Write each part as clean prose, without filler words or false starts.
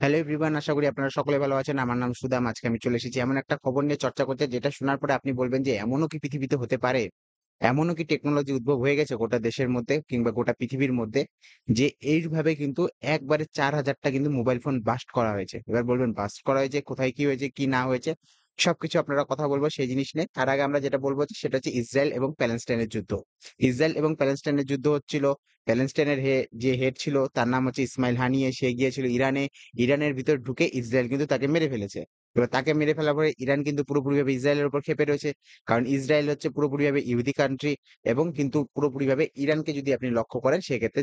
Hello everyone, আশা করি আপনারা সকলে ভালো আছেন। আমার নাম সুদাম। আজকে আমি চলে এসেছি এমন একটা খবর নিয়ে চর্চা করতে, যেটা শোনার পরে আপনি বলবেন যে এমনও কি পৃথিবীতে হতে পারে? এমনও কি টেকনোলজি উদ্ভব হয়ে গেছে গোটা দেশের মধ্যে কিংবা গোটা পৃথিবীর মধ্যে, যে এইভাবে কিন্তু একবারে ৪,০০০ টা কিন্তু মোবাইল ফোন বাস্ট করা হয়েছে। এবার বলবেন বাস্ট করা হয়েছে, কোথায় কি হয়েছে, কি না হয়েছে, সবকিছু আপনারা কথা বলবো সেই জিনিস নিয়ে। তার আগে আমরা যেটা বলবো সেটা হচ্ছে ইসরায়েল এবং প্যালেস্টাইনের যুদ্ধ। ইসরায়েল এবং প্যালেস্টাইনের যুদ্ধ হচ্ছিল। প্যালেস্টাইনের যে হেড ছিল তার নাম হচ্ছে ইসমাইল হানিয়ে। সে গিয়েছিল ইরানে। ইরানের ভিতর ঢুকে ইসরায়েল কিন্তু তাকে মেরে ফেলেছে। এবার তাকে মেরে ফেলার পরে ইরান কিন্তু পুরোপুরিভাবে ইসরায়েলের উপর ক্ষেপে রয়েছে। কারণ ইসরায়েল হচ্ছে পুরোপুরিভাবে ইহুদি কান্ট্রি, এবং কিন্তু পুরোপুরিভাবে ইরানকে যদি আপনি লক্ষ্য করেন সেক্ষেত্রে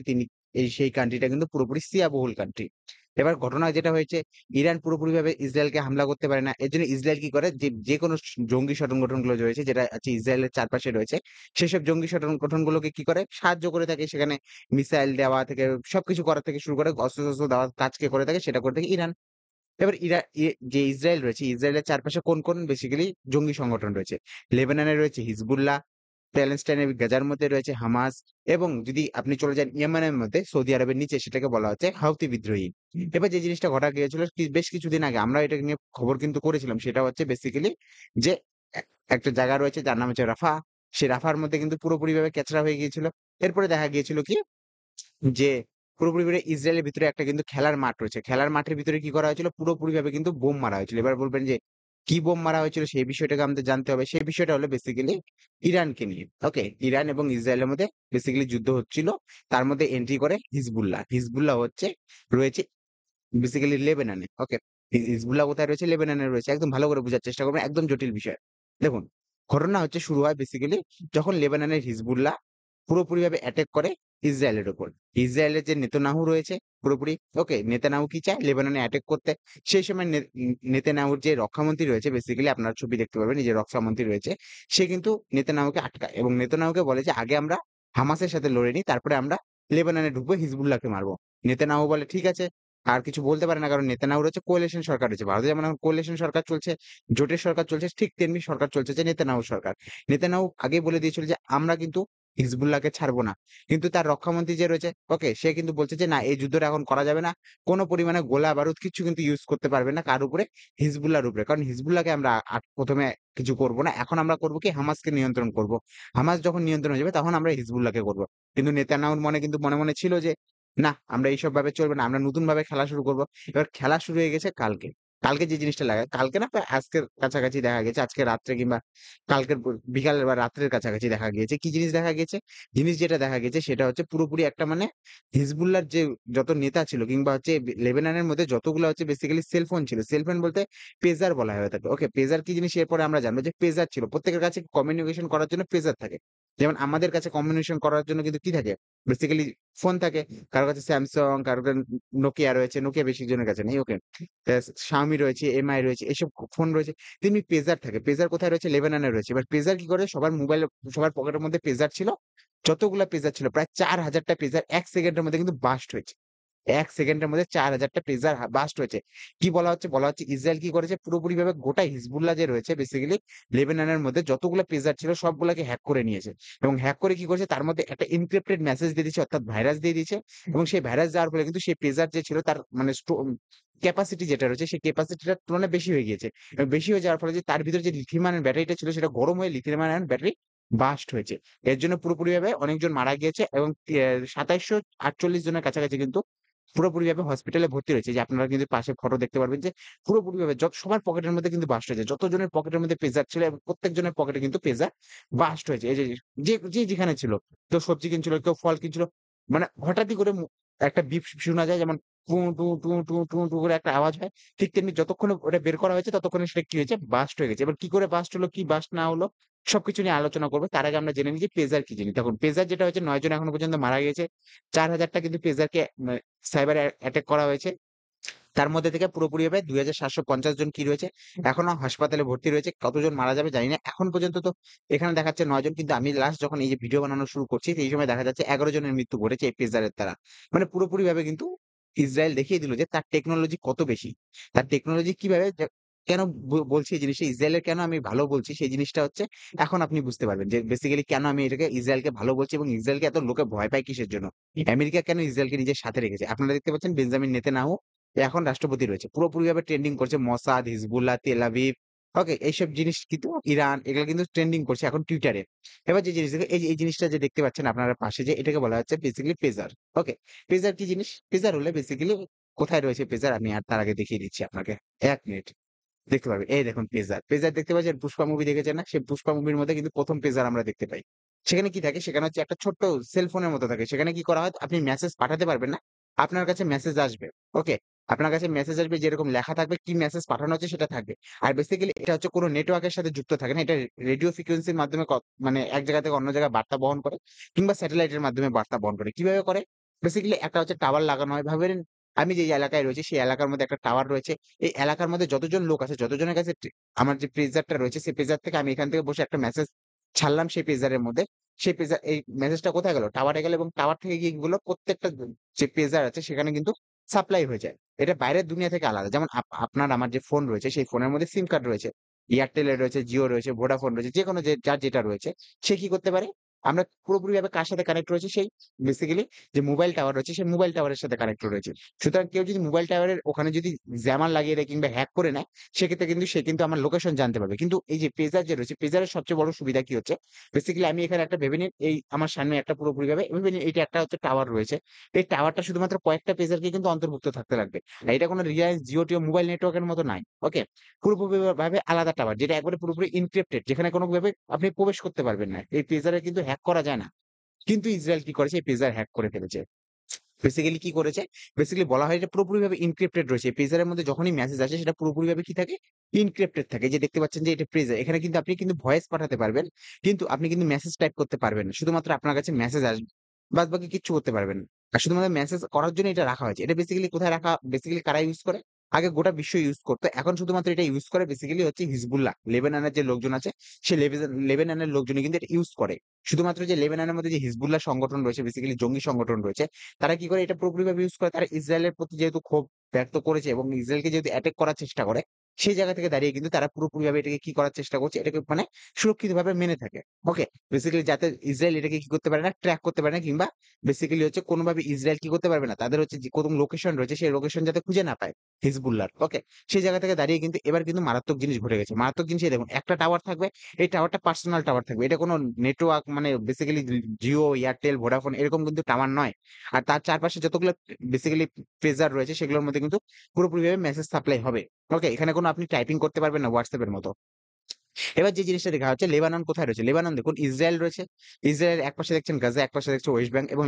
সেই কান্ট্রিটা কিন্তু পুরোপুরি শিয়া বহুল কান্ট্রি। এবার ঘটনা যেটা হয়েছে, ইরান পুরোপুরিভাবে ইসরায়েলকে হামলা করতে পারে না। এর জন্য ইসরায়েল কি করে, যে কোনো জঙ্গি সংগঠনগুলো রয়েছে যেটা হচ্ছে ইসরায়েলের চারপাশে রয়েছে, সেসব জঙ্গি সংগঠনগুলোকে কি করে, সাহায্য করে থাকে। সেখানে মিসাইল দেওয়া থেকে সবকিছু করা থেকে শুরু করে অস্ত্র-টস্ত্র দেওয়ার কাজ কে করে থাকে, সেটা করে থাকে ইরান। এবার যে ইসরায়েল রয়েছে, ইসরায়েলের চারপাশে কোন বেসিক্যালি জঙ্গি সংগঠন রয়েছে? লেবাননে রয়েছে হিজবুল্লাহ, প্যালেস্টাইনের গাজার মধ্যে রয়েছে হামাস, এবং যদি আপনি চলে যান ইয়েমেনের মধ্যে সৌদি আরবের নিচে, সেটাকে বলা হচ্ছে হাউথি বিদ্রোহী। এবার যে জিনিসটা ঘটা গিয়েছিল বেশ কিছুদিন আগে আমরা এটা নিয়ে খবর কিন্তু করেছিলাম, সেটা হচ্ছে বেসিক্যালি যে একটা জায়গা রয়েছে যার নাম হচ্ছে রাফা। সেই রাফার মধ্যে কিন্তু পুরোপুরিভাবে কেচরা হয়ে গিয়েছিল। এরপরে দেখা গিয়েছিল কি, যে পুরোপুরি ইসরায়েলের ভিতরে একটা কিন্তু খেলার মাঠ রয়েছে। খেলার মাঠের ভিতরে কি করা হয়েছিল? পুরোপুরিভাবে কিন্তু বোম মারা হয়েছিল। এবার বলবেন যে কি বোম মারা হয়েছিল, সেই বিষয়টাকে আমাদের জানতে হবে। সেই বিষয়টা হলো বেসিক্যালি ইরানকে নিয়ে। ওকে? ইরান এবং ইসরায়েলের মধ্যে বেসিক্যালি যুদ্ধ হচ্ছিল। তার মধ্যে এন্ট্রি করে হিজবুল্লাহ। হিজবুল্লাহ রয়েছে বেসিক্যালি লেবাননে। ওকে? হিজবুল্লাহ কোথায় রয়েছে? লেবাননে রয়েছে। একদম ভালো করে বুঝার চেষ্টা করবেন। একদম জটিল বিষয়। দেখুন, ঘটনা হচ্ছে শুরু হয় বেসিক্যালি যখন লেবাননের হিজবুল্লাহ পুরোপুরিভাবে অ্যাটাক করে ইসরায়েলের উপর। ইসরায়েলের যে নেতানিয়াহু রয়েছে পুরোপুরি, ওকে, নেতানিয়াহু কি চায়? লেবাননে অ্যাটাক করতে। সেই সময় নেতানিয়াহুর যে রক্ষামন্ত্রী রয়েছে, বেসিক্যালি আপনারা ছবি দেখতে পাবেন, এই যে রক্ষামন্ত্রী রয়েছে, সে কিন্তু নেতানিয়াহুকে আটকায় এবং নেতানিয়াহুকে বলে যে আগে আমরা হামাসের সাথে লড়ে নিই, তারপরে আমরা লেবাননে ঢুকবো, হিজবুল্লাহকে মারবো। নেতানিয়াহু বলে ঠিক আছে। আর কিছু বলতে পারে না, কারণ নেতানিয়াহুর হচ্ছে কোয়ালিশন সরকার রয়েছে। ভারতে যেমন এখন কোয়ালিশন সরকার চলছে, জোটের সরকার চলছে, ঠিক তেমনি সরকার চলছে যে নেতানিয়াহুর সরকার। নেতানিয়াহু আগেই বলে দিয়েছিল যে আমরা কিন্তু হিজবুল্লাহকে ছাড়বো না। কিন্তু তার রক্ষামন্ত্রী যে রয়েছে, ওকে, সে কিন্তু বলছে যে না, এই যুদ্ধটা এখন করা যাবে না। কোন পরিমাণে গোলা বারুদ কিচ্ছু কিন্তু ইউজ করতে পারবে না কার উপরে? হিজবুল্লাহর উপরে। কারণ হিজবুল্লাহকে আমরা ১ম এ কিছু করব না। এখন আমরা করব কি, হামাসকে নিয়ন্ত্রণ করব। হামাস যখন নিয়ন্ত্রণ হয়ে যাবে তখন আমরা হিজবুল্লাহকে করব। কিন্তু নেতানিয়াহুর মনে কিন্তু মনে ছিল যে না, আমরা এইসব ভাবে চলবে না। আমরা নতুনভাবে খেলা শুরু করব। এবার খেলা শুরু হয়ে গেছে কালকে। কালকে যে জিনিসটা কালকে না, প্রায় আজকের কাছাকাছি দেখা গেছে। আজকে রাত্রে কিংবা কালকের বিকাল বা রাত্রের কাছাকাছি দেখা গিয়েছে। কি জিনিস দেখা গেছে? জিনিস যেটা দেখা গেছে সেটা হচ্ছে পুরোপুরি একটা মানে হিজবুল্লাহর যে যত নেতা ছিল কিংবা হচ্ছে লেবাননের মধ্যে যতগুলা হচ্ছে বেসিক্যালি সেলফোন ছিল। সেলফোন বলতে পেজার বলা হয়ে থাকে। ওকে, পেজার কি জিনিস এরপরে আমরা জানবো যে পেজার ছিল। প্রত্যেকের কাছে কমিউনিকেশন করার জন্য পেজার থাকে। যেমন আমাদের কাছে কমিউনিকেশন করার জন্য কিন্তু কি থাকে? বেসিক্যালি ফোন থাকে। কারো কাছে Samsung, কারো কাছে Nokia রয়েছে। Nokia বেশি জনের কাছে নেই। ওকে। Xiaomi রয়েছে, MI রয়েছে, এসব ফোন রয়েছে। তেমনি পেজার থাকে। পেজার কোথায় রয়েছে? লেবাননে রয়েছে। এবার পেজার কি করে? সবার পকেটের মধ্যে পেজার ছিল। যতগুলা পেজার ছিল প্রায় ৪,০০০ টা পেজার ১ সেকেন্ডের মধ্যে কিন্তু বাস্ট হয়েছে। ১ সেকেন্ডের মধ্যে ৪,০০০ টা পেজার বাস্ট হয়েছে। কি বলা হচ্ছে? বলা হচ্ছে ইসরায়েল কি করেছে? পুরোপুরিভাবে গোটা হিজবুল্লাহ যে রয়েছে বেসিক্যালি লেবাননের মধ্যে যতগুলা পেজার ছিল সবগুলাকে হ্যাক করে নিয়েছে। এবং হ্যাক করে কি করেছে? তার মধ্যে একটা এনক্রিপ্টেড মেসেজ দিয়ে দিয়েছে, অর্থাৎ ভাইরাস দিয়ে দিয়েছে। এবং সেই ভাইরাস যাওয়ার ফলে কিন্তু সেই পেজার যে ছিল তার মানে ক্যাপাসিটি যেটা রয়েছে সেই ক্যাপাসিটিটার তুলনায় বেশি হয়ে গিয়েছে। এবং বেশি হয়ে যাওয়ার ফলে যে তার ভিতরে যে লিথিয়াম আয়ন ব্যাটারিটা ছিল সেটা গরম হয়ে লিথিয়াম আয়ন ব্যাটারি বাস্ট হয়েছে। এর জন্য পুরোপুরিভাবে অনেকজন মারা গিয়েছে এবং ২৭৪৮ জনের কাছাকাছি কিন্তু পুরোপুরিভাবে হসপিটালে ভর্তি রয়েছে। যে আপনারা কিন্তু পাশে ফটো দেখতে পারবেন যে পুরোপুরিভাবে সবার পকেটের মধ্যে কিন্তু বাস্ট হয়েছে। যতজনের পকেটের মধ্যে পেজার ছিল এবং প্রত্যেকজনের পকেটে কিন্তু পেজার বাস্ট হয়েছে। এই যে যেখানে ছিল। কেউ সবজি কিনছিল, কেউ ফল কিনছিল। মানে হঠাৎই করে একটা বিপ শোনা যায়, যেমন two, two, two, two, two, two করে একটা আওয়াজ হয়। ঠিক তেমনি যতক্ষণে ওটা বের করা হয়েছে ততক্ষণে সেটা কি হয়েছে? বাস্ট হয়ে গেছে। এবার কি করে বাস্ট হলো, কি বাস্ট না হলো, সবকিছু নিয়ে আলোচনা করব। তার আগে আমরা জেনে নিই যে পেজার কি জিনিস। দেখুন, পেজার যেটা হচ্ছে ৯ জন এখনো পর্যন্ত মারা গিয়েছে। ৪,০০০ টা কিন্তু পেজারকে সাইবার অ্যাটাক করা হয়েছে। তার মধ্যে থেকে পুরোপুরিভাবে ২,৭৫০ জন কি রয়েছে? এখনো হাসপাতালে ভর্তি রয়েছে। কতজন মারা যাবে জানি না। এখন পর্যন্ত তো এখানে দেখাচ্ছে ৯ জন, কিন্তু আমি লাস্ট যখন এই যে ভিডিও বানানো শুরু করছি সেই সময় দেখা যাচ্ছে ১১ জনের মৃত্যু ঘটেছে এই পেজারের দ্বারা। মানে পুরোপুরিভাবে কিন্তু ইসরায়েল দেখিয়ে দিল যে তার টেকনোলজি কত বেশি। তার টেকনোলজি কিভাবে কেন বলছি এই জিনিসটা ইসরায়েলের কেন আমি ভালো বলছি সেই জিনিসটা হচ্ছে এখন আপনি বুঝতে পারবেন যে বেসিক্যালি কেন আমি এটাকে ইসরায়েলকে ভালো বলছি এবং ইসরায়েলকে এত লোকে ভয় পায় কিসের জন্য? আমেরিকা কেন ইসরায়েলকে নিজের সাথে রেখেছে? আপনারা দেখতে পাচ্ছেন বেঞ্জামিন নেতানিয়াহু এখন রাষ্ট্রপতি রয়েছে। পুরোপুরিভাবে ট্রেন্ডিং করছে মসাদ, হিজবুল্লাহ, তেল আবিব। ওকে? এইসব জিনিস কিন্তু ইরান এগুলা কিন্তু ট্রেন্ডিং করছে এখন টুইটারে। এবার যে জিনিস দেখে এই জিনিসটা যে দেখতে পাচ্ছেন আপনারা পাশে যে এটাকে বলা হচ্ছে বেসিক্যালি পেজার। ওকে? পেজার কি জিনিস? পেজার হলে বেসিক্যালি কোথায় রয়েছে পেজার আমি আর তার আগে দেখিয়ে দিচ্ছি আপনাকে। ১ মিনিট। দেখতে পারবেন। এই দেখুন পেজার। পেজার দেখতে পাচ্ছেন 'পুষ্পা' মুভি দেখেছেন না? সেই 'পুষ্পা' মুভির মধ্যে কিন্তু ১ম পেজার আমরা দেখতে পাই। সেখানে কি থাকে? সেখানে হচ্ছে একটা ছোট্ট সেলফোনের মতো থাকে। সেখানে কি করা হয়? আপনি মেসেজ পাঠাতে পারবেন না। আপনার কাছে মেসেজ আসবে। ওকে? আপনার কাছে মেসেজ আসবে যেরকম লেখা থাকবে, কি মেসেজ পাঠানো হচ্ছে সেটা থাকবে। আর বেসিক্যালি এটা হচ্ছে কোন নেটওয়ার্কের সাথে যুক্ত থাকে না। এটা রেডিও ফ্রিকোয়েন্সির মাধ্যমে মানে এক জায়গা থেকে অন্য জায়গায় বার্তা বহন করে কিংবা স্যাটেলাইটের মাধ্যমে বার্তা বহন করে। কিভাবে করে? বেসিক্যালি একটা হচ্ছে টাওয়ার লাগানো হয়। ভাবেন আমি যেই এলাকায় রয়েছি সেই এলাকার মধ্যে একটা টাওয়ার রয়েছে। এই এলাকার মধ্যে যতজন লোক আছে, যতজনের কাছে আমার যে পেজারটা রয়েছে, সেই পেজার থেকে আমি এখান থেকে বসে একটা মেসেজ ছাড়লাম সেই পেজারের মধ্যে। সেই পেজার এই মেসেজটা কোথায় গেল? টাওয়ারে গেল এবং টাওয়ার থেকে গিয়ে কি করলো? প্রত্যেকটা যে পেজার আছে সেখানে কিন্তু সাপ্লাই হয়ে যায়। এটা বাইরের দুনিয়া থেকে আলাদা। যেমন আপনার আমার যে ফোন রয়েছে সেই ফোনের মধ্যে সিম কার্ড রয়েছে। এয়ারটেল এর রয়েছে, জিও রয়েছে, ভোডাফোন রয়েছে, যেকোনো যার যেটা রয়েছে সে কি করতে পারে? আমরা পুরোপুরিভাবে কার সাথে কানেক্ট রয়েছে? সেই বেসিক্যালি যে মোবাইল টাওয়ার রয়েছে সেই মোবাইল টাওয়ারের সাথে কানেক্ট রয়েছে। সুতরাং কেউ যদি মোবাইল টাওয়ারের ওখানে যদি জ্যামার লাগিয়ে দেয় কিংবা হ্যাক করে নেয়, সেক্ষেত্রে কিন্তু সে কিন্তু আমার লোকেশন জানতে পারবে। কিন্তু এই যে পেজার যে রয়েছে, পেজারের সবচেয়ে বড় সুবিধা কি হচ্ছে? বেসিক্যালি আমি এখানে একটা ভেবে নিন, এই আমার সামনে একটা পুরোপুরিভাবে ভেবে নিন এইটা একটা হচ্ছে টাওয়ার রয়েছে। এই টাওয়ারটা শুধুমাত্র কয়েকটা পেজারকে কিন্তু অন্তর্ভুক্ত থাকতে লাগবে। আর এটা কোনো রিলায়েন্স, জিও, টিও মোবাইল নেটওয়ার্কের মতো নাই। ওকে? পুরোপুরিভাবে আলাদা টাওয়ার যেটা একবারে পুরোপুরি এনক্রিপ্টেড যেখানে কোনোভাবে আপনি প্রবেশ করতে পারবেন না। এই পেজারে কিন্তু হ্যাক করা যায় না। কিন্তু ইসরায়েল কি করেছে? এই পেজার হ্যাক করে ফেলেছে। বেসিক্যালি কি করেছে? বেসিক্যালি বলা হয় এটা পুরোপুরিভাবে এনক্রিপ্টেড রয়েছে। এই পেজারের মধ্যে যখনই মেসেজ আসে সেটা পুরোপুরিভাবে কি থাকে? এনক্রিপ্টেড থাকে। এই যে দেখতে পাচ্ছেন যে এটা পেজার। এখানে কিন্তু আপনি কিন্তু ভয়েস পাঠাতে পারবেন। কিন্তু আপনি কিন্তু মেসেজ টাইপ করতে পারবেন না। শুধুমাত্র আপনার কাছে মেসেজ আসবে। বাদবাকি কিচ্ছু করতে পারবেন না। আর শুধুমাত্র মেসেজ করার জন্য এটা রাখা হয়েছে। এটা বেসিক্যালি কোথায় রাখা? বেসিক্যালি কারা ইউজ করে? আগে গোটা বিশ্ব ইউজ করত। এখন শুধুমাত্র এটা ইউজ করে বেসিক্যালি হচ্ছে হিজবুল্লাহ। লেবাননের যে লোকজন আছে, সে লেবাননের লোকজনই কিন্তু এটা ইউজ করে। শুধুমাত্র যে লেবাননের মধ্যে যে হিজবুল্লাহ সংগঠন রয়েছে, বেসিক্যালি জঙ্গি সংগঠন রয়েছে, তারা কি করে এটা পুরোপুরিভাবে ইউজ করে তারা ইসরায়েলের প্রতি যেহেতু ক্ষোভ ব্যক্ত করেছে এবং ইসরায়েলকে যেহেতু অ্যাটাক করার চেষ্টা করে, সেই জায়গা থেকে দাঁড়িয়ে কিন্তু তারা পুরোপুরিভাবে এটাকে কি করার চেষ্টা করছে? এটাকে মানে সুরক্ষিতভাবে মেনে থাকে। ওকে? বেসিক্যালি যাতে ইসরায়েল এটাকে কি করতে পারে না? ট্র্যাক করতে পারে না কিংবা বেসিক্যালি হচ্ছে কোনভাবে ইসরায়েল কি করতে পারবে না? তাদের হচ্ছে যে কোন লোকেশন রয়েছে সেই লোকেশন যাতে খুঁজে না পায় হিজবুল্লাহর। ওকে? সেই জায়গা থেকে দাঁড়িয়ে কিন্তু এবার কিন্তু মারাত্মক জিনিস ঘটে গেছে। মারাত্মক জিনিস এই দেখুন একটা টাওয়ার থাকবে, এই টাওয়ারটা পার্সোনাল টাওয়ার থাকবে। এটা কোন নেটওয়ার্ক মানে বেসিক্যালি জিও, এয়ারটেল, ভোডাফোন এরকম কিন্তু টাওয়ার নয়। আর তার চারপাশে যতগুলো বেসিক্যালি পেজার রয়েছে সেগুলোর মধ্যে কিন্তু পুরোপুরিভাবে মেসেজ সাপ্লাই হবে। ওকে? এখানে কোন আপনি টাইপিং করতে পারবেন না WhatsApp এর মতো। এবার যে জিনিসটা দেখা হচ্ছে লেবানন কোথায় রয়েছে? লেবানন দেখুন ইসরায়েল রয়েছে। ইসরায়েলের একপাশে দেখছেন গাজা, একপাশে দেখছেন ওয়েস্ট ব্যাংক এবং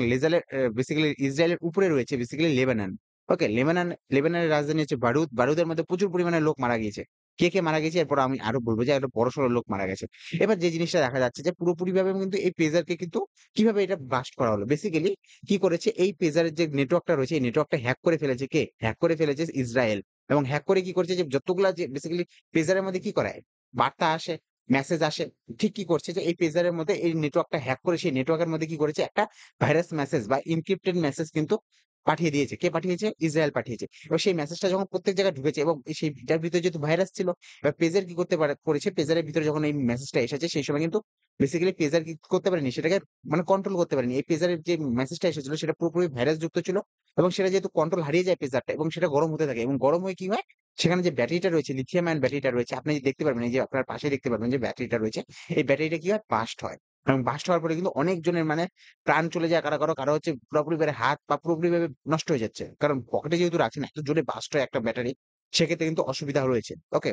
বেসিক্যালি ইসরায়েলের উপরে রয়েছে বেসিক্যালি লেবানন। ওকে? লেবাননের রাজধানী হচ্ছে বারুদ। বারুদের মধ্যে প্রচুর পরিমাণে লোক মারা গিয়েছে। কে মারা গেছে এরপর আমি আরো বলব যে আরো বড়সড় লোক মারা গেছে। এবার যে জিনিসটা দেখা যাচ্ছে যে পুরোপুরিভাবে কিন্তু এই পেজারকে কিন্তু কিভাবে এটা বাস্ট করা হলো? বেসিক্যালি কি করেছে এই পেজারের যে নেটওয়ার্কটা রয়েছে এই নেটওয়ার্কটা হ্যাক করে ফেলেছে কে? হ্যাক করে ফেলেছে ইসরায়েল। এবং হ্যাক করে কি করেছে যে যতগুলা যে বেসিক্যালি পেজারের মধ্যে কি করায়? বার্তা আসে, মেসেজ আসে। ঠিক কি করছে যে এই পেজারের মধ্যে এই নেটওয়ার্কটা হ্যাক করে সেই নেটওয়ার্কের মধ্যে কি করেছে একটা ভাইরাস মেসেজ বা এনক্রিপ্টেড মেসেজ কিন্তু পাঠিয়ে দিয়েছে। কে পাঠিয়েছে? ইসরায়েল পাঠিয়েছে। এবার সেই মেসেজটা যখন প্রত্যেক জায়গায় ঢুকেছে এবং সেইটার ভিতরে যেহেতু ভাইরাস ছিল, এবার পেজের কি করতে করেছে পেজারের ভিতরে যখন এই মেসেজটা এসেছে সেই সময় কিন্তু বেসিক্যালি পেজার কি করতে পারেনি সেটাকে মানে কন্ট্রোল করতে পারেনি। এই পেজারের যে মেসেজটা এসেছিল সেটা পুরোপুরি ভাইরাস যুক্ত ছিল এবং সেটা যেহেতু কন্ট্রোল হারিয়ে যায় পেজারটা এবং সেটা গরম হতে থাকে এবং গরম হয়ে কি হয়? সেখানে যে ব্যাটারিটা রয়েছে, লিথিয়াম আয়ন ব্যাটারিটা রয়েছে, আপনি দেখতে পারবেন এই যে আপনার পাশেই দেখতে পারবেন যে ব্যাটারিটা রয়েছে। এই ব্যাটারিটা কি হয়? বার্স্ট হয়। এবং বার্স্ট হওয়ার পরে কিন্তু অনেকজনের মানে প্রাণ চলে যায় কারো হচ্ছে পুরোপুরিভাবে হাত পা পুরোপুরিভাবে নষ্ট হয়ে যাচ্ছে। কারণ পকেটে যেহেতু রাখছেন এত জোরে বার্স্ট হয় একটা ব্যাটারি, সেক্ষেত্রে কিন্তু অসুবিধা রয়েছে। ওকে?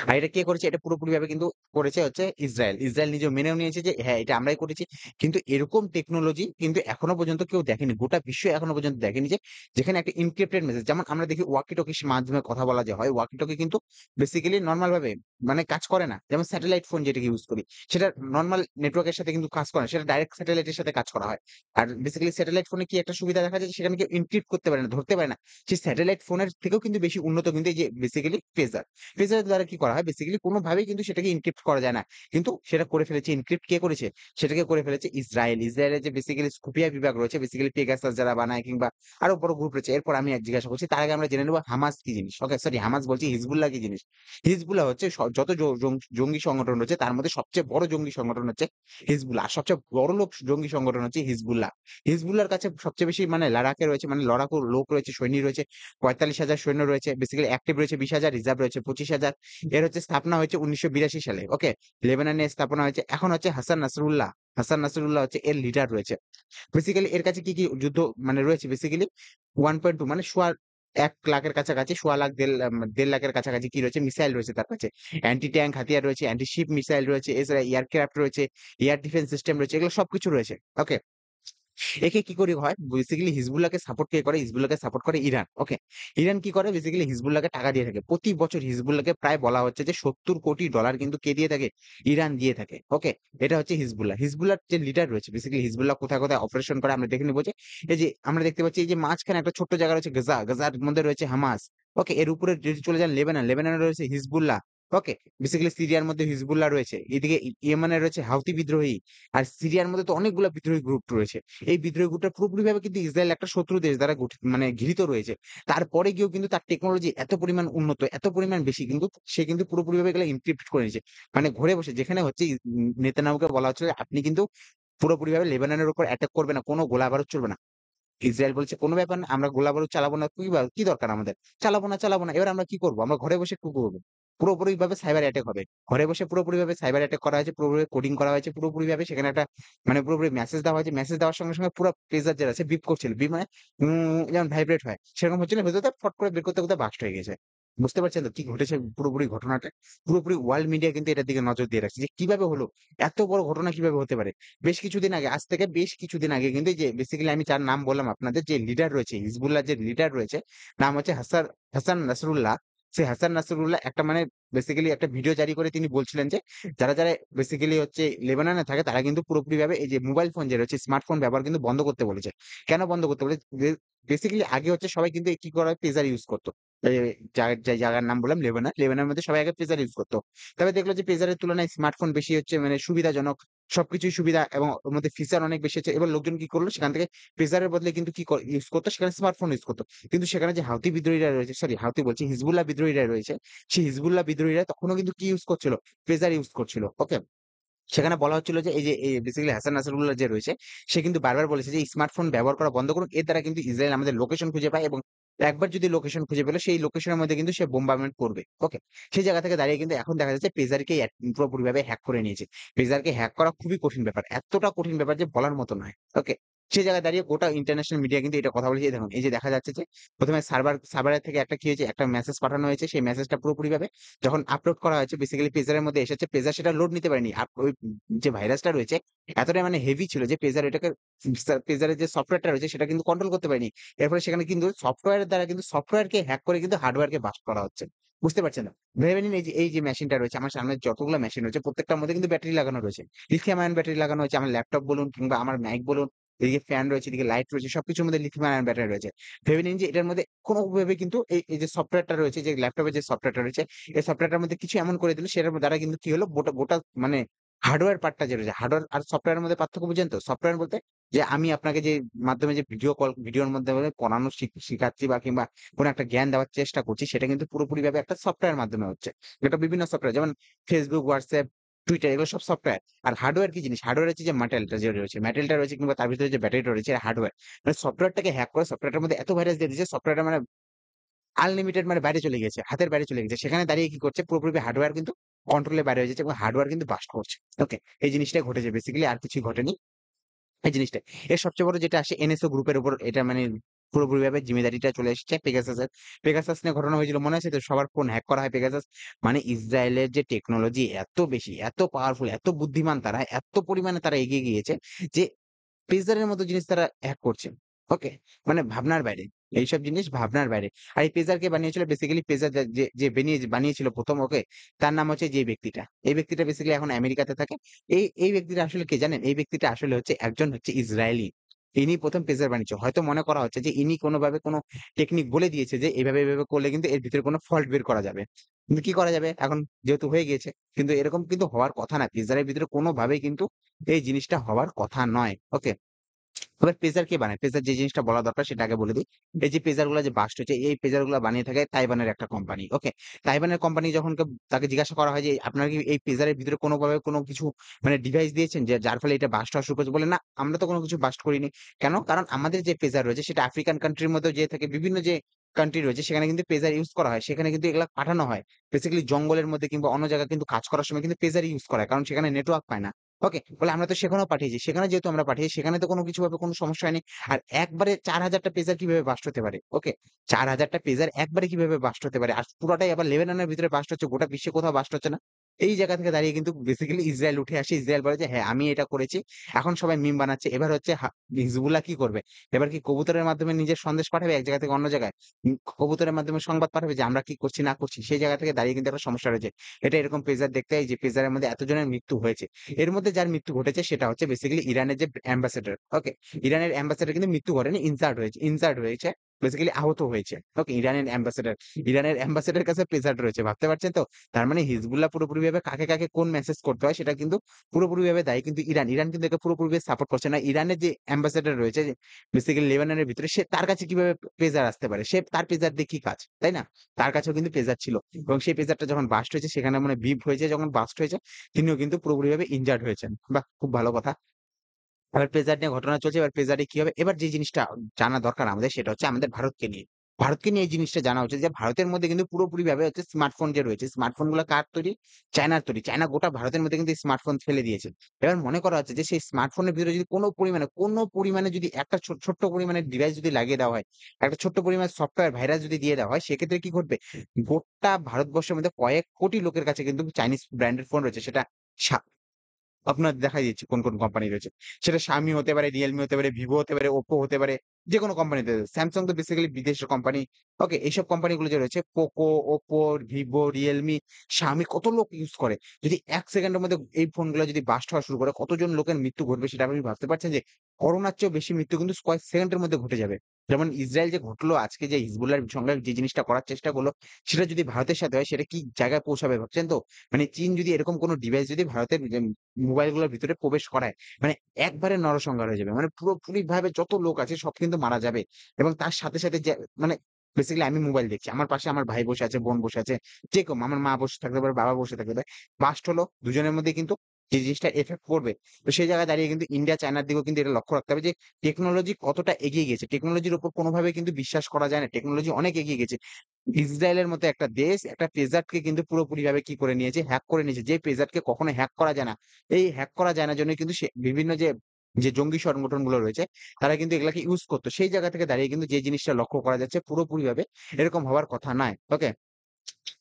আর এটা কে করেছে? এটা পুরোপুরিভাবে কিন্তু করেছে হচ্ছে ইসরায়েল। ইসরায়েল নিজেও মেনেও নিয়েছে যে হ্যাঁ, এটা আমরাই করেছি। কিন্তু এরকম টেকনোলজি কিন্তু এখনো পর্যন্ত কেউ দেখেনি। গোটা বিশ্ব এখনো পর্যন্ত দেখেনি যে যেখানে একটা এনক্রিপ্টেড মেসেজ যেমন আমরা দেখি ওয়াকি-টকির মাধ্যমে কথা বলা যে হয়, ওয়াকি-টকি কিন্তু বেসিক্যালি নরমাল ভাবে মানে কাজ করে না। যেমন স্যাটেলাইট ফোন যেটাকে ইউজ করি, সেটা নরমাল নেটওয়ার্কের সাথে কিন্তু কাজ করে না। সেটা ডাইরেক্ট স্যাটেলাইটের সাথে কাজ করা হয়। আর বেসিক্যালি স্যাটেলাইট ফোনে কি একটা সুবিধা দেখা যায় যে সেখানে কেউ এনক্রিপ্ট করতে পারে না, ধরতে পারে না। সেই স্যাটেলাইট ফোনের থেকেও কিন্তু বেশি উন্নত কিন্তু এই যে বেসিক্যালি পেজার। পেজারের দ্বারা কি করা হয় বেসিক্যালি কোনোভাবেই কিন্তু সেটাকে এনক্রিপ্ট করা যায় না। কিন্তু সেটা করে ফেলেছে এনক্রিপ্ট কে করেছে? সেটাকে করে ফেলেছে ইসরায়েল। ইসরায়েলের যে বেসিক্যালি স্কুপিয়া বিভাগ রয়েছে বেসিক্যালি পেগাসাস যারা বানায় কিংবা আরো বড় গ্রুপ রয়েছে। এরপর আমি জিজ্ঞাসা করছি তার আগে আমরা জেনে নেব হামাস কি জিনিস? ওকে সরি হামাস বলছি হিজবুল্লাহ কি জিনিস? হিজবুল্লাহ হচ্ছে যত জঙ্গি সংগঠন রয়েছে তার মধ্যে সবচেয়ে বড় জঙ্গি সংগঠন হচ্ছে হিজবুল্লাহ। আর সবচেয়ে বড় জঙ্গি সংগঠন হচ্ছে হিজবুল্লাহ। হিজবুল্লাহর কাছে সবচেয়ে বেশি মানে লাদাখে রয়েছে মানে লড়াকু লোক রয়েছে, সৈনিক রয়েছে, ৪৫,০০০ সৈন্য রয়েছে, বেসিক্যালি অ্যাক্টিভ রয়েছে ২০,০০০, রিজার্ভ রয়েছে ২৫,০০০। এর হচ্ছে স্থাপনা হয়েছে ১৯৮২ সালে। ওকে? লেবাননে স্থাপনা হয়েছে। এখন হচ্ছে হাসান নাসরুল্লাহ। হাসান নাসরুল্লাহ হচ্ছে এর লিডার রয়েছে। বেসিক্যালি এর কাছে কি যুদ্ধ মানে রয়েছে বেসিক্যালি ১.২ মানে ১,০০,০০০ এর কাছাকাছি, ১,০০,০০০ ১,৫ লাখের কাছাকাছি কি রয়েছে? মিসাইল রয়েছে তার কাছে। অ্যান্টি ট্যাংক হাতিয়ার রয়েছে, অ্যান্টি শিপ মিসাইল রয়েছে, এছাড়া এয়ারক্রাফট রয়েছে, এয়ার ডিফেন্স সিস্টেম রয়েছে। এগুলো সবকিছু রয়েছে। ওকে? একে কি করে হয়? বেসিক্যালি হিজবুল্লাহকে সাপোর্ট কে করে? হিজবুল্লাহকে সাপোর্ট করে ইরান। ওকে? ইরান কি করে? বেসিক্যালি হিজবুল্লাহকে টাকা দিয়ে থাকে। প্রতি বছর হিজবুল্লাহকে প্রায় বলা হচ্ছে যে $৭০ কোটি কিন্তু কে দিয়ে থাকে? ইরান দিয়ে থাকে। ওকে? এটা হচ্ছে হিজবুল্লাহ। হিজবুল্লাহর যে লিডার রয়েছে বেসিক্যালি হিজবুল্লাহ কোথায়, কোথায় অপারেশন করে আমরা দেখে নিব যে এই যে আমরা দেখতে পাচ্ছি এই যে মাঝখানে একটা ছোট্ট জায়গা রয়েছে গাজা, গাজার মধ্যে রয়েছে হামাস। ওকে? এর উপরে যদি চলে যান লেবানন, লেবাননে রয়েছে হিজবুল্লাহ। ওকে? বেসিক্যালি সিরিয়ার মধ্যে হিজবুল্লাহ রয়েছে। এদিকে ইয়েমেনে রয়েছে হাউথি বিদ্রোহী। আর সিরিয়ার মধ্যে তো অনেকগুলা বিদ্রোহী গ্রুপ রয়েছে। এই বিদ্রোহী গ্রুপটা পুরোপুরিভাবে কিন্তু ইসরায়েল একটা শত্রু দেশ দ্বারা মানে ঘিরিত রয়েছে। তারপরে গিয়েও কিন্তু তার টেকনোলজি এত পরিমাণ উন্নত, এত পরিমাণ বেশি কিন্তু সে কিন্তু পুরোপুরিভাবে এগুলা এনক্রিপ্ট করে নিয়েছে। মানে ঘরে বসে যেখানে হচ্ছে নেতানিয়াহুকে বলা হচ্ছে যে, "আপনি কিন্তু পুরোপুরিভাবে লেবাননের উপর অ্যাটাক করবেন না। কোন গোলাবারুদ চলবে না।" ইসরায়েল বলছে, "কোন ব্যাপার না। আমরা গোলাবারুদ চালাবো না। কি দরকার আমাদের? চালাবো না, চালাবো না। এবার আমরা কি করব? আমরা ঘরে বসে কি করব?" পুরোপুরিভাবে সাইবার অ্যাটাক হবে। ঘরে বসে পুরোপুরিভাবে সাইবার অ্যাটাক করা হয়েছে, পুরোপুরি কোডিং করা হয়েছে, পুরোপুরিভাবে সেখানে একটা মানে পুরোপুরি মেসেজ দেওয়া হয়েছে। মেসেজ দেওয়ার সঙ্গে, সঙ্গে পুরো পেজার যেটা আছে বিপ করছিল। বিপ মানে যেমন ভাইব্রেট হয়। সেরকম হচ্ছিল ভেতর থেকে ফট করে বের করতে, করতে বাস্ট হয়ে গেছে। বুঝতে পারছেন তো কি ঘটেছে পুরোপুরি ঘটনাটা? পুরোপুরি ওয়ার্লড মিডিয়া কিন্তু এটার দিকে নজর দিয়ে রাখছে যে কিভাবে হলো? এত বড় ঘটনা কিভাবে হতে পারে? বেশ কিছুদিন আগে আজ থেকে বেশ কিছুদিন আগে কিন্তু এই যে বেসিক্যালি আমি যার নাম বললাম আপনাদের যে লিডার রয়েছে, হিজবুল্লাহর যে লিডার রয়েছে, নাম হচ্ছে হাসান নাসরুল্লাহ। সেই হাসান নাসরুল্লাহ একটা মানে বেসিক্যালি একটা ভিডিও জারি করে তিনি বলছিলেন যে, যারা বেসিক্যালি হচ্ছে লেবাননে থাকে তারা কিন্তু পুরোপুরিভাবে এই যে মোবাইল ফোন যে রয়েছে স্মার্টফোন ব্যবহার কিন্তু বন্ধ করতে বলেছে। কেন বন্ধ করতে বলেছে? বেসিক্যালি আগে হচ্ছে সবাই কিন্তু কি করা হয় পেজার ইউজ করত। এ যে জায়গার নাম বললাম লেবানন। লেবাননের মধ্যে সবাই আগে পেজার ইউজ করত। তবে দেখলো যে পেজারের তুলনায় স্মার্টফোন বেশি হচ্ছে মানে সুবিধাজনক। সবকিছুই সুবিধা এবং ওর মধ্যে ফিচার অনেক বেশি আছে। এবার লোকজন কি করলো সেখান থেকে পেজারের বদলে কিন্তু কি ইউজ করতো সেখানে স্মার্টফোন ইউজ করত। কিন্তু সেখানে যে হাউথি বিদ্রোহীরা রয়েছে, সরি হাউথি বলছি হিজবুল্লাহ বিদ্রোহীরা রয়েছে, সেই হিজবুল্লাহ বিদ্রোহীরা তখনও কিন্তু কি ইউজ করছিল? পেজার ইউজ করছিল। ওকে? সেখানে বলা হচ্ছিল যে এই যে বেসিক্যালি হাসান নাসরুল্লাহ যে রয়েছে সে কিন্তু বারবার বলেছে যে স্মার্টফোন ব্যবহার করা বন্ধ করুন। এর দ্বারা কিন্তু ইসরায়েল আমাদের লোকেশন খুঁজে পায় এবং একবার যদি লোকেশন খুঁজে পেল সেই লোকেশনের মধ্যে কিন্তু সে বোম্বারমেন্ট করবে। ওকে? সেই জায়গা থেকে দাঁড়িয়ে কিন্তু এখন দেখা যাচ্ছে পেজারকে পুরোপুরিভাবে হ্যাক করে নিয়েছে। পেজারকে হ্যাক করা খুবই কঠিন ব্যাপার। এতটা কঠিন ব্যাপার যে বলার মতো নয়। ওকে? সেই জায়গায় দাঁড়িয়ে গোটা ইন্টারন্যাশনাল মিডিয়া কিন্তু এটা কথা বলেছে। এই দেখুন এই যে দেখা যাচ্ছে যে ১ম এ সার্ভারের থেকে একটা কি হয়েছে একটা মেসেজ পাঠানো হয়েছে। সেই মেসেজটা পুরোপুরিভাবে যখন আপলোড করা হয়েছে বেসিক্যালি পেজারের মধ্যে এসেছে। পেজার সেটা লোড নিতে পারেনি। ওই যে ভাইরাসটা রয়েছে এতটাই মানে হেভি ছিল যে পেজার এটাকে পেজারের যে সফটওয়্যারটা রয়েছে সেটা কিন্তু কন্ট্রোল করতে পারেনি। এর ফলে সেখানে কিন্তু সফটওয়্যারের দ্বারা কিন্তু সফটওয়্যারকে হ্যাক করে কিন্তু হার্ডওয়্যারকে বাস্ট করা হচ্ছে। বুঝতে পারছেন তো? ভেবে নিন এই যে মেশিনটা রয়েছে আমার সামনে যতগুলো মেশিন রয়েছে প্রত্যেকটার মধ্যে কিন্তু ব্যাটারি লাগানো রয়েছে। লিথিয়াম আয়ন ব্যাটারি লাগানো হয়েছে। আমার ল্যাপটপ বলুন কিংবা আমার মাইক বলুন, এদিকে ফ্যান রয়েছে, এদিকে লাইট রয়েছে সবকিছুর মধ্যে লিথিয়াম আয়ন ব্যাটারি রয়েছে। ভেবে নিন যে এটার মধ্যে কোনভাবে কিন্তু এই যে সফটওয়্যারটা রয়েছে যে ল্যাপটপের যে সফটওয়্যারটা রয়েছে এই সফটওয়্যারটার মধ্যে কিছু এমন করে দিল সেটার দ্বারা কিন্তু কি হলো গোটা গোটা মানে হার্ডওয়্যার পার্টটা যে রয়েছে, হার্ডওয়্যার আর সফটওয়্যারের মধ্যে পার্থক্য বুঝেন তো? সফটওয়্যার বলতে যে আমি আপনাকে যে মাধ্যমে যে ভিডিওর মাধ্যমে পড়ানো শিখাচ্ছি বা কিংবা কোন একটা জ্ঞান দেওয়ার চেষ্টা করছি সেটা কিন্তু পুরোপুরিভাবে একটা সফটওয়্যার মাধ্যমে হচ্ছে। এটা বিভিন্ন সফটওয়্যার যেমন Facebook, WhatsApp, Twitter এগুলো সব সফটওয়্যার। আর হার্ডওয়্যার কি জিনিস? হার্ডওয়্যার হচ্ছে যে মেটালটা যে রয়েছে, মেটালটা রয়েছে কিংবা তার ভিতরে যে ব্যাটারিটা রয়েছে এটা হার্ডওয়্যার। মানে সফটওয়্যারটাকে হ্যাক করে সফটওয়্যারটার মধ্যে এত ভাইরাস দিয়ে দিয়েছে সফটওয়্যারটা মানে আনলিমিটেড মানে বাইরে চলে গেছে। হাতের বাইরে চলে গেছে। সেখানে দাঁড়িয়ে কি করছে পুরোপুরি হার্ডওয়্যার কিন্তু কন্ট্রোলের বাইরে হয়ে যাচ্ছে এবং হার্ডওয়্যার কিন্তু বাস্ট করছে। ওকে? এই জিনিসটাই ঘটেছে বেসিক্যালি আর কিছুই ঘটেনি। এই জিনিসটাই। এর সবচেয়ে বড় যেটা আসে NSO গ্রুপের উপর এটা মানে পুরোপুরিভাবে জিম্মেদারিটা চলে এসেছে পেগাসাসের। পেগাসাস নিয়ে ঘটনা হয়েছিল মনে আছে তো? সবার ফোন হ্যাক করা হয় পেগাসাস। মানে ইসরায়েলের যে টেকনোলজি এত বেশি, এত পাওয়ারফুল, এত বুদ্ধিমান তারা, এত পরিমাণে তারা এগিয়ে গিয়েছে যে পেজারের মতো জিনিস তারা হ্যাক করছে। ওকে? মানে ভাবনার বাইরে। এইসব জিনিস ভাবনার বাইরে। আর এই পেজার কে বানিয়েছিল বেসিক্যালি পেজার যে বানিয়েছিল ১ম ওকে? তার নাম হচ্ছে যে ব্যক্তিটা। এই ব্যক্তিটা বেসিক্যালি এখন আমেরিকাতে থাকে। এই ব্যক্তিটা আসলে কে জানেন? এই ব্যক্তিটা আসলে হচ্ছে একজন হচ্ছে ইসরায়েলি। ইনি ১ম পেসার বানিয়েছে। হয়তো মনে করা হচ্ছে যে ইনি কোনভাবে কোন টেকনিক বলে দিয়েছে যে এভাবে করলে কিন্তু এর ভিতরে কোন ফল্ট বের করা যাবে। কিন্তু কি করা যাবে? এখন যেহেতু হয়ে গিয়েছে। কিন্তু এরকম কিন্তু হওয়ার কথা না। পেসারের ভিতরে কোনভাবেই কিন্তু এই জিনিসটা হওয়ার কথা নয়। ওকে? এবার পেসার কে বানায়? পেসার যে জিনিসটা বলা দরকার সেটা আগে বলে দিই। এই যে পেসার গুলা যে বাস্ট হয়েছে, এই পেসার গুলা বানিয়ে থাকে তাইওয়ানের একটা কোম্পানি। ওকে? তাইওয়ানের কোম্পানি যখন তাকে জিজ্ঞাসা করা হয় যে, "আপনারা কি এই পেসারের ভিতরে কোনভাবে কোন কিছু মানে ডিভাইস দিয়েছেন যে যার ফলে এটা বাস্ট হওয়া শুরু করেছে?" বলে, "না, আমরা তো কোন কিছু বাস্ট করিনি।" কেন? কারণ আমাদের যে পেসার রয়েছে সেটা আফ্রিকান কান্ট্রির মধ্যেও যেয়ে থাকে বিভিন্ন যে কান্ট্রি রয়েছে সেখানে কিন্তু পেসার ইউস করা হয়। সেখানে কিন্তু এগুলা পাঠানো হয়। বেসিক্যালি জঙ্গলের মধ্যে কিংবা অন্য জায়গায় কিন্তু কাজ করার সময় কিন্তু পেসারই ইউস করা হয়। কারণ সেখানে নেটওয়ার্ক পায় না। ওকে? বলে, "আমরা তো সেখানেও পাঠিয়েছি। সেখানে যেহেতু আমরা পাঠিয়েছি সেখানে তো কোন কিছু ভাবে কোন সমস্যা হয়নি। আর একবারে ৪,০০০ টা পেজার কিভাবে বাস্ট হতে পারে? ওকে? ৪,০০০ টা পেজার একবারে কিভাবে বাস্ট হতে পারে? আর পুরাটাই আবার লেবাননের ভিতরে বাস্ট হচ্ছে, গোটা বিশ্বে কোথাও বাস্ট হচ্ছে না। এই জায়গা থেকে দাঁড়িয়ে কিন্তু বেসিক্যালি ইসরায়েল উঠে আসে। ইসরায়েল বলে যে, "হ্যাঁ, আমি এটা করেছি।" এখন সবাই মিম বানাচ্ছে। এবার হচ্ছে হিজবুল্লাহ কি করবে? এবার কি কবুতরের মাধ্যমে নিজের সন্দেশ পাঠাবে এক জায়গা থেকে অন্য জায়গায়? কবুতরের মাধ্যমে সংবাদ পাঠাবে যে আমরা কি করছি না করছি। সেই জায়গা থেকে দাঁড়িয়ে কিন্তু একটা সমস্যা রয়েছে। এটা এরকম পেজার দেখতে হয় যে পেজারের মধ্যে এতজনের মৃত্যু হয়েছে। এর মধ্যে যার মৃত্যু ঘটেছে সেটা হচ্ছে বেসিক্যালি ইরানের যে অ্যাম্বাসেডর। ওকে? ইরানের অ্যাম্বাসেডর কিন্তু মৃত্যু ঘটেনি, ইনজার্ড হয়েছে। বেসিক্যালি আহত হয়েছে। ওকে? ইরানের অ্যাম্বাসেডর কাছে প্রেসার রয়েছে। ভাবতে পারছেন তো? তার মানে হিজবুল্লাহ পুরোপুরিভাবে কাকে কোন মেসেজ করতে হয় সেটা কিন্তু পুরোপুরিভাবে দায়ী কিন্তু ইরান। ইরান কিন্তু একে পুরোপুরিভাবে সাপোর্ট করছে না। ইরানের যে অ্যাম্বাসেডর রয়েছে যে বেসিক্যালি লেবাননের ভিতরে তার কাছে কিভাবে প্রেসার আসতে পারে? তার প্রেসার দিয়ে কি কাজ? তাই না? তার কাছেও কিন্তু প্রেসার ছিল। এবং সেই প্রেসারটা যখন বাস্ট হয়েছে সেখানে মানে বিপ হয়েছে, যখন বাস্ট হয়েছে তিনিও কিন্তু পুরোপুরিভাবে ইনজার্ড হয়েছেন। বাহ! খুব ভালো কথা। এবার প্লেজার নিয়ে ঘটনা চলছে। এবার প্লেজারে কি হবে? এবার যে জিনিসটা জানা দরকার আমাদের সেটা হচ্ছে আমাদের ভারতকে নিয়ে। ভারতকে নিয়ে এই জিনিসটা জানা উচিত যে ভারতের মধ্যে কিন্তু পুরোপুরিভাবে হচ্ছে স্মার্টফোন যে রয়েছে, স্মার্টফোন গুলা কার তৈরি? চায়নার তৈরি। চায়না গোটা ভারতের মধ্যে কিন্তু স্মার্টফোন ফেলে দিয়েছে। এবার মনে করা হচ্ছে যে সেই স্মার্টফোনের ভিতরে যদি কোন পরিমাণে যদি একটা ছোট্ট পরিমাণের ডিভাইস যদি লাগিয়ে দেওয়া হয়, একটা ছোট্ট পরিমাণের সফটওয়্যার ভাইরাস যদি দিয়ে দেওয়া হয়, সেক্ষেত্রে কি ঘটবে? গোটা ভারতবর্ষের মধ্যে কয়েক কোটি লোকের কাছে কিন্তু চাইনিজ ব্র্যান্ডের ফোন রয়েছে। সেটা সা আপনার দেখাই দিচ্ছি কোন কোম্পানি রয়েছে। সেটা Xiaomi হতে পারে, Realme হতে পারে, Vivo হতে পারে, Oppo হতে পারে, যেকোনো কোম্পানিতে। Samsung তো বেসিক্যালি বিদেশের কোম্পানি। ওকে? এইসব কোম্পানিগুলো যে রয়েছে Poco, Oppo, Vivo, Realme, Xiaomi কত লোক ইউজ করে। যদি ১ সেকেন্ডের মধ্যে এই ফোনগুলা যদি বাস্ট হওয়া শুরু করে কতজন লোকের মৃত্যু ঘটবে সেটা আপনি ভাবতে পারছেন যে করোনার চেয়েও বেশি মৃত্যু কিন্তু কয়েক সেকেন্ডের মধ্যে ঘটে যাবে। যেমন ইসরায়েল যে ঘটলো আজকে, যে হিজবুল্লাহর সঙ্গে যে জিনিসটা করার চেষ্টা করলো সেটা যদি ভারতের সাথে হয় সেটা কি জায়গায় পৌঁছাবে ভাবছেন তো? মানে চীন যদি এরকম কোন ডিভাইস যদি ভারতের মোবাইলগুলোর ভিতরে প্রবেশ করায়, মানে একবারে নরসংহার হয়ে যাবে। মানে পুরোপুরিভাবে যত লোক আছে সব কিন্তু মারা যাবে। এবং তার সাথে যে মানে বেসিক্যালি আমি মোবাইল দেখছি। আমার পাশে আমার ভাই বসে আছে, বোন বসে আছে। আমার মা বসে থাকতে পারে, বাবা বসে থাকতে পারে। বাস্ট হলো দুজনের মধ্যেই কিন্তু যে জিনিসটা ইফেক্ট পড়বে। তো সেই জায়গায় দাঁড়িয়ে কিন্তু ইন্ডিয়া, চায়নার দিকেও কিন্তু এটা লক্ষ্য রাখতে হবে যে টেকনোলজি কতটা এগিয়ে গেছে। টেকনোলজির উপর কোনভাবে কিন্তু বিশ্বাস করা যায় না। টেকনোলজি অনেক এগিয়ে গেছে। ইসরায়েলের মতো একটা দেশ একটা পেজারকে কিন্তু পুরোপুরিভাবে কি করে নিয়েছে? হ্যাক করে নিয়েছে। যে পেজারকে কখনো হ্যাক করা যায় না। এই হ্যাক করা যায় না জন্যই কিন্তু সে বিভিন্ন যে জঙ্গি সংগঠনগুলো রয়েছে, তারা কিন্তু এগুলাকে ইউজ করত। সেই জায়গা থেকে দাঁড়িয়ে কিন্তু যে জিনিসটা লক্ষ্য করা যাচ্ছে পুরোপুরিভাবে এরকম হওয়ার কথা নয়। ওকে?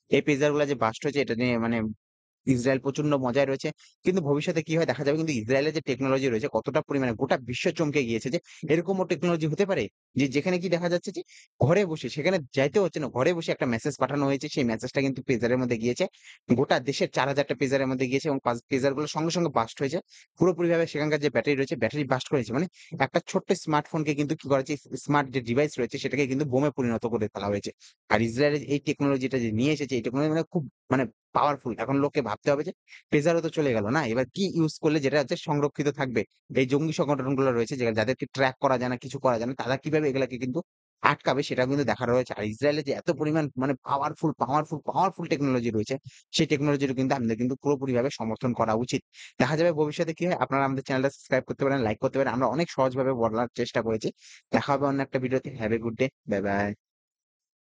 এই পেজার গুলা যে বাস্ট হয়েছে এটা নিয়ে মানে ইসরায়েল প্রচন্ড মজায় রয়েছে। কিন্তু ভবিষ্যতে কি হয় দেখা যাবে, কিন্তু ইসরায়েলের যে টেকনোলজি রয়েছে কতটা পরিমাণে গোটা বিশ্ব চমকে গিয়েছে যে এরকমও টেকনোলজি হতে পারে? যে যেখানে কি দেখা যাচ্ছে যে ঘরে বসে, সেখানে যাইতে হচ্ছে না। ঘরে বসে একটা মেসেজ পাঠানো হয়েছে। সেই মেসেজটা কিন্তু পেজারের মধ্যে গিয়েছে। গোটা দেশের ৪,০০০ টা পেজারের মধ্যে গিয়েছে এবং পেজার গুলো সঙ্গে বাস্ট হয়েছে। পুরোপুরিভাবে সেখানকার যে ব্যাটারি রয়েছে ব্যাটারি বাস্ট করেছে। মানে একটা ছোট্ট স্মার্টফোনকে কিন্তু কি করা হয়েছে, স্মার্ট যে ডিভাইস রয়েছে সেটাকে কিন্তু বোমে পরিণত করে ফেলা হয়েছে। আর ইসরায়েলের এই টেকনোলজিটা যে নিয়ে এসেছে এই টেকনোলজি মানে খুব মানে পাওয়ারফুল। এখন লোককে ভাবতে হবে যে পেজারও তো চলে গেল না। এবার কি ইউস করলে যেটা হচ্ছে সংরক্ষিত থাকবে? এই জঙ্গি সংগঠনগুলো রয়েছে যাদেরকে ট্র্যাক করা যায় না, কিছু করা যায় না, তারা কিভাবে এগুলাকে কিন্তু আটকাবে সেটাও কিন্তু দেখার রয়েছে। আর ইসরায়েলের যে এত পরিমাণ মানে পাওয়ারফুল টেকনোলজি রয়েছে, সেই টেকনোলজিটা কিন্তু আমাদের কিন্তু পুরোপুরিভাবে সমর্থন করা উচিত। দেখা যাবে ভবিষ্যতে কি হয়? আপনারা আমাদের চ্যানেলটা সাবস্ক্রাইব করতে পারেন, লাইক করতে পারেন। আমরা অনেক সহজভাবে বলার চেষ্টা করেছি। দেখা হবে অন্য একটা ভিডিওতে। Have a good day. Bye bye.